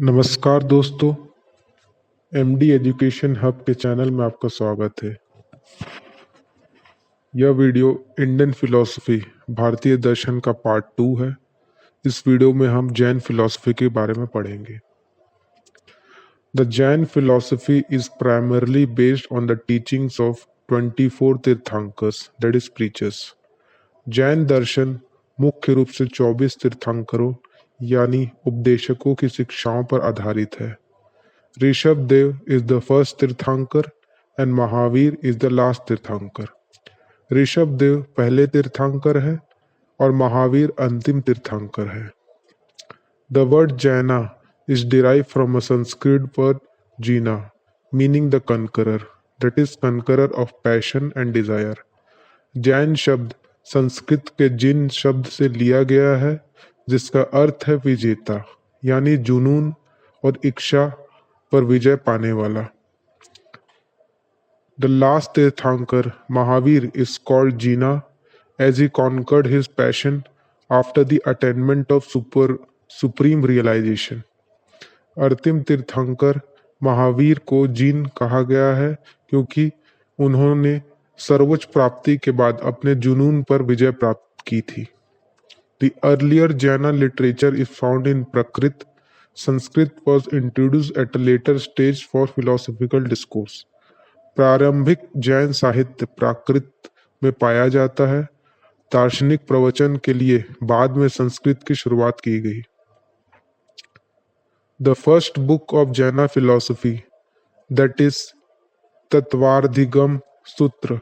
नमस्कार दोस्तों, MD education hub के चैनल में आपका स्वागत है। यह वीडियो इंडियन फिलॉसफी भारतीय दर्शन का पार्ट 2 है। इस वीडियो में हम जैन फिलॉसफी के बारे में पढ़ेंगे। The Jain philosophy is primarily based on the teachings of 24 Tirthankars that is preachers. Jain दर्शन मुख्य रूप से 24 तीर्थंकरों यानी उपदेशकों की शिक्षाओं पर आधारित है। ऋषभदेव is the first तीर्थंकर and Mahavir is the last तीर्थंकर। ऋषभदेव पहले तीर्थंकर है और महावीर अंतिम तीर्थंकर है। The word Jaina is derived from a Sanskrit word Jina, meaning the conqueror, that is conqueror of passion and desire। Jain शब्द संस्कृत के जिन शब्द से लिया गया है जिसका अर्थ है विजेता, यानी जुनून और इच्छा पर विजय पाने वाला। The last tirthankara Mahavir is called Jina as he conquered his passion after the attainment of supreme realisation. अंतिम तीर्थंकर महावीर को जीन कहा गया है क्योंकि उन्होंने सर्वोच्च प्राप्ति के बाद अपने जुनून पर विजय प्राप्त की थी। द अर्लियर जैना लिटरेचर इज फाउंड इन प्रकृत। Sanskrit was introduced at a later stage for philosophical discourse। प्रारंभिक जैन साहित्य प्राकृत में पाया जाता है। दार्शनिक प्रवचन के लिए बाद में संस्कृत की शुरुआत की गई। The first book of Jaina philosophy that is तत्वार्धिगम सूत्र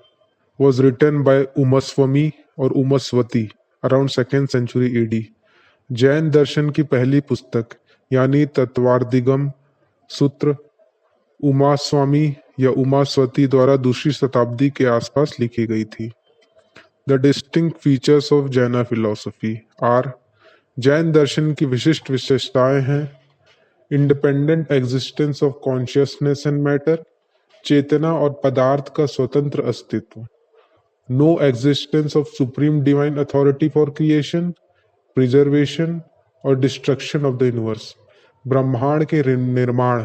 was written by उमस्वमी और उमस्वती around 2nd century AD। Jain दर्शन की पहली पुस्तक यानी तत्वार्धिगम सूत्र उमास्वामी या उमास्वती द्वारा दूसरी शताब्दी के आसपास लिखी गई थी। The distinct features of Jaina philosophy are. Jain दर्शन की विशिष्ट विशेषताएं हैं independent existence of consciousness and matter, चेतना और पदार्थ का स्वतंत्र अस्तित्व, no existence of supreme divine authority for creation, preservation और डिस्ट्रक्शन ऑफ द यूनिवर्स। ब्रह्मांड के निर्माण,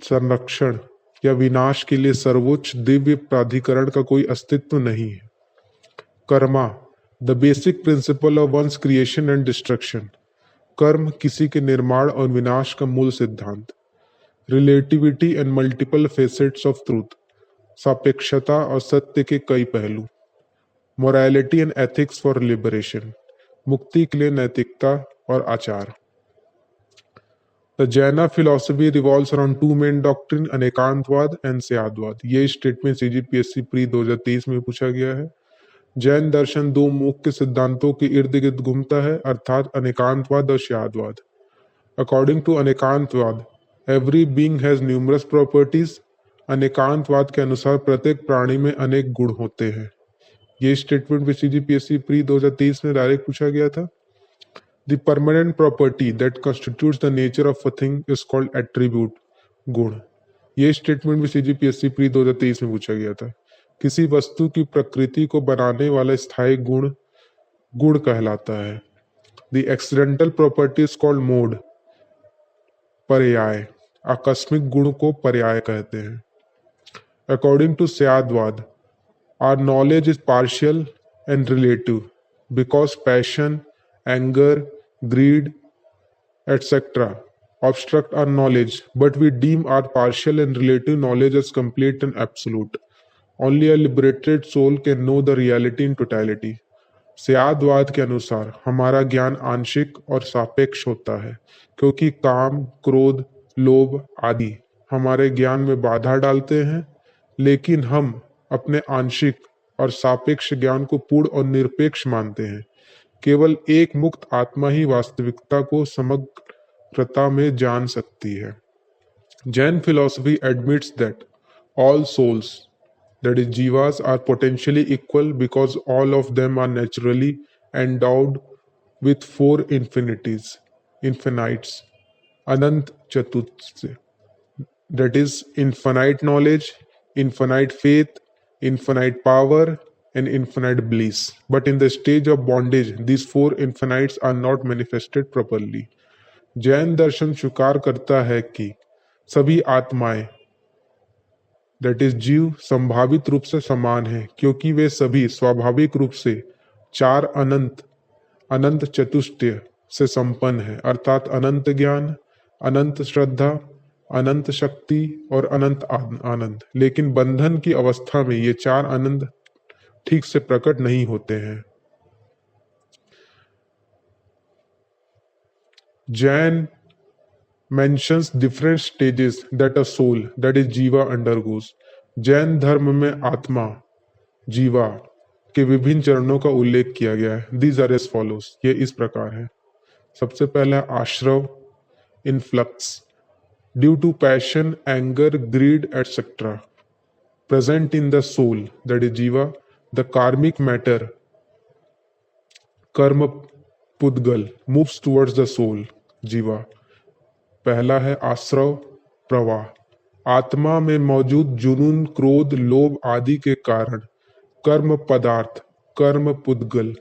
संरक्षण या विनाश के लिए सर्वोच्च दिव्य प्राधिकरण का कोई अस्तित्व नहीं है। Karma the basic principle of one's creation and destruction. कर्म किसी के निर्माण और विनाश का मूल सिद्धांत। Relativity and multiple facets of truth. सापेक्षता और सत्य के कई पहलू। Morality and ethics for liberation. मुक्ति के लिए नैतिकता और आचार। The Jaina philosophy revolves around two main doctrine, Anekantavada and Syadvada. ये स्टेटमेंट CGPSC प्री 2023 में पूछा गया है। जैन दर्शन दो मुख्य सिद्धांतों के इर्द गिर्द घूमता है, अर्थात अनेकांतवाद और स्याद्वाद। According to Anekantavada every being has numerous properties. अनेकांतवाद के अनुसार प्रत्येक प्राणी में अनेक गुण होते हैं। ये स्टेटमेंट भी CGPSC प्री 2023 में डायरेक्ट पूछा गया था। The permanent property that constitutes the nature of a thing is called attribute, गुण। ये स्टेटमेंट भी CGPSC प्री 2023 में पूछा गया था। किसी वस्तु की प्रकृति को बनाने वाला स्थायी गुण गुण कहलाता है। The accidental property is called mode, पर्याय। आकस्मिक गुण को पर्याय कहते हैं। According to स्याद्वाद our knowledge is partial and relative because passion, anger, greed, etc. obstruct our knowledge, but we deem our partial and relative knowledge as complete and absolute. Only a liberated soul can know the reality in totality. स्याद्वाद के अनुसार हमारा ज्ञान आंशिक और सापेक्ष होता है क्योंकि काम, क्रोध, लोभ आदि हमारे ज्ञान में बाधा डालते हैं, लेकिन हम अपने आंशिक और सापेक्ष ज्ञान को पूर्ण और निरपेक्ष मानते हैं। केवल एक मुक्त आत्मा ही वास्तविकता को समग्रता में जान सकती है। Jain philosophy admits that all souls that is jivas are potentially equal because all of them are naturally endowed with 4 infinites, अनंत चतुर्थ, that is infinite knowledge, infinite faith, infinite power, and infinite bliss. But in the stage of bondage, these 4 infinites are not manifested properly. Jain दर्शन स्वीकार करता है कि सभी आत्माएं that is जीव संभावित रूप से समान हैं, क्योंकि वे सभी स्वाभाविक रूप से चार अनंत अनंत चतुष्टय से संपन्न है, अर्थात अनंत ज्ञान, अनंत श्रद्धा, अनंत शक्ति और अनंत आनंद। लेकिन बंधन की अवस्था में ये चार आनंद ठीक से प्रकट नहीं होते हैं। Jain mentions different stages that a soul, that is जीवा undergoes। जैन धर्म में आत्मा जीवा के विभिन्न चरणों का उल्लेख किया गया है। These are as follows, ये इस प्रकार है। सबसे पहला Asrava, influx, due to passion, anger, greed etcetera, present in the soul that is jiva, the karmic matter, कर्म पुद्गल मूव्स टुवर्ड्स द सोल जीवा। पहला है आश्रव प्रवाह, आत्मा में मौजूद जुनून, क्रोध, लोभ आदि के कारण कर्म पदार्थ, कर्म पुद्गल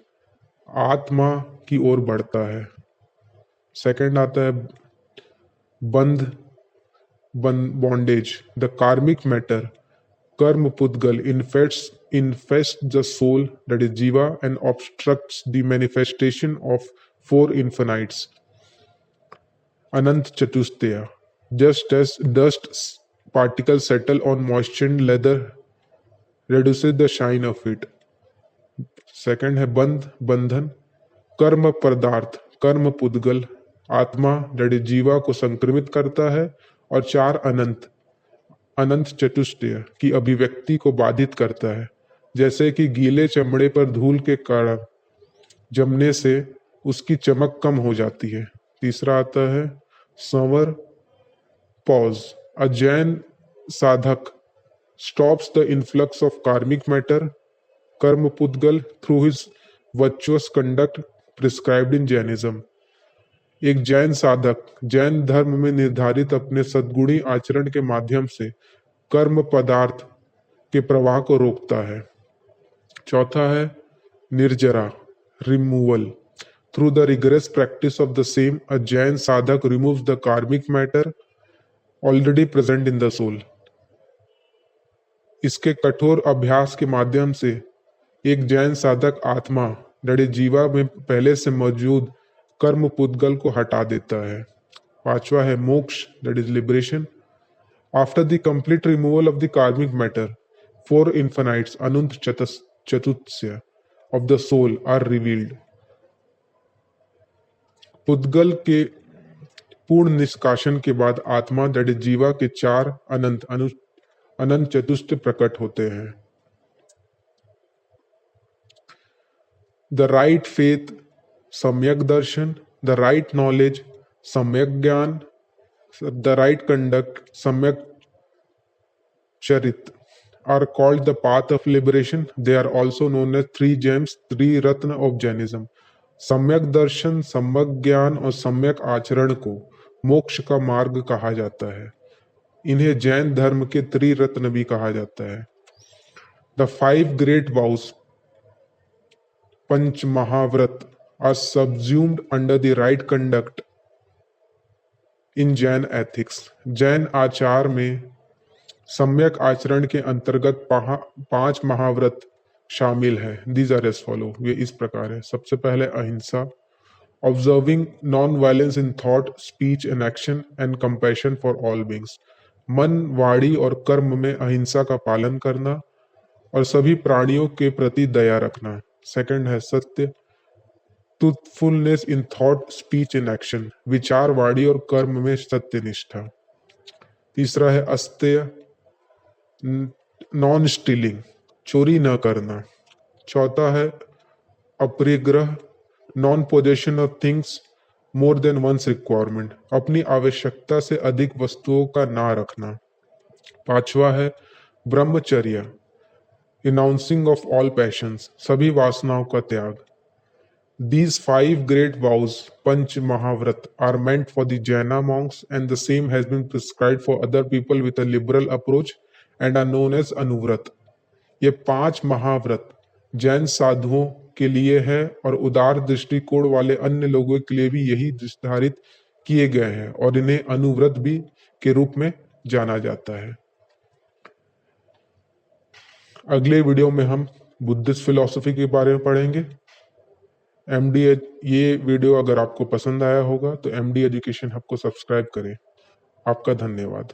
आत्मा की ओर बढ़ता है। सेकंड आता है बंध, बॉन्डेज, द कार्मिक मैटर, कर्म पुद्गल infests the soul that is jiva and obstructs the manifestation of four infinites Anant Chatushtaya, just as dust particles settle on moistened leather reduces the shine of it। Second है बंध, बंधन, कर्म पदार्थ, कर्म पुद्गल आत्मा दैट इज जीवा को संक्रमित करता है, और चार अनंत अनंत चतुष्टय की अभिव्यक्ति को बाधित करता है, जैसे कि गीले चमड़े पर धूल के कारण जमने से उसकी चमक कम हो जाती है। तीसरा आता है संवर, पॉज, अ जैन साधक stops the influx of karmic matter, कर्म पुद्गल through his virtuous conduct prescribed in Jainism। एक जैन साधक जैन धर्म में निर्धारित अपने सद्गुणी आचरण के माध्यम से कर्म पदार्थ के प्रवाह को रोकता है। चौथा है निर्जरा, removal, through the rigorous practice of the same a Jain साधक removes the karmic matter already present in the soul. इसके कठोर अभ्यास के माध्यम से एक जैन साधक आत्मा दैट जीवा में पहले से मौजूद कर्म पुद्गल को हटा देता है। पांचवा है मोक्ष that is liberation, after the complete removal of the karmic matter four infinites अनंत चतुष्टय of the soul are revealed. पुद्गल के पूर्ण निष्कासन के बाद आत्मा दैट इज जीवा के चार अनंत चतुष्ट प्रकट होते हैं। द राइट फेथ, सम्यक दर्शन, द राइट नॉलेज, सम्यक ज्ञान, द राइट कंडक्ट, सम्यक चरित are called the path of liberation. They are also known as three gems, three Ratna of Jainism। सम्यक दर्शन, सम्यक ज्ञान और सम्यक आचरण को मोक्ष का मार्ग कहा जाता है। इन्हें जैन धर्म के त्रिरत्न भी कहा जाता है। द 5 ग्रेट वाउस, पंच महाव्रत, are subsumed under the right conduct in Jain ethics. Jain आचार में सम्यक आचरण के अंतर्गत 5 महाव्रत शामिल है। दीज आर एज फॉलो, ये इस प्रकार है। सबसे पहले अहिंसा, observing non violence in thought, speech and action and compassion for all beings. मन, वाणी और कर्म में अहिंसा का पालन करना और सभी प्राणियों के प्रति दया रखना। सेकंड है सत्य, truthfulness in thought, speech and action, विचार, वाणी और कर्म में सत्यनिष्ठा। तीसरा है अस्तेय, नॉन स्टीलिंग, चोरी न करना। चौथा है अपरिग्रह, non possession of things more than one's requirement, अपनी आवश्यकता से अधिक वस्तुओं का ना रखना। पांचवा है ब्रह्मचर्य, रिनाउंसिंग ऑफ ऑल पैशंस, सभी वासनाओं का त्याग। These 5 great vows, Panch Mahavrat, are meant for the Jaina monks, and the same has been prescribed for other people with a liberal approach and are known as Anuvrat। ये 5 महाव्रत जैन साधुओं के लिए है और उदार दृष्टिकोण वाले अन्य लोगों के लिए भी यही निर्धारित किए गए हैं और इन्हें अनुव्रत भी के रूप में जाना जाता है। अगले वीडियो में हम बुद्धिस्ट फिलॉसफी के बारे में पढ़ेंगे। एमडी ये वीडियो अगर आपको पसंद आया होगा तो एमडी एजुकेशन हब को सब्सक्राइब करें। आपका धन्यवाद।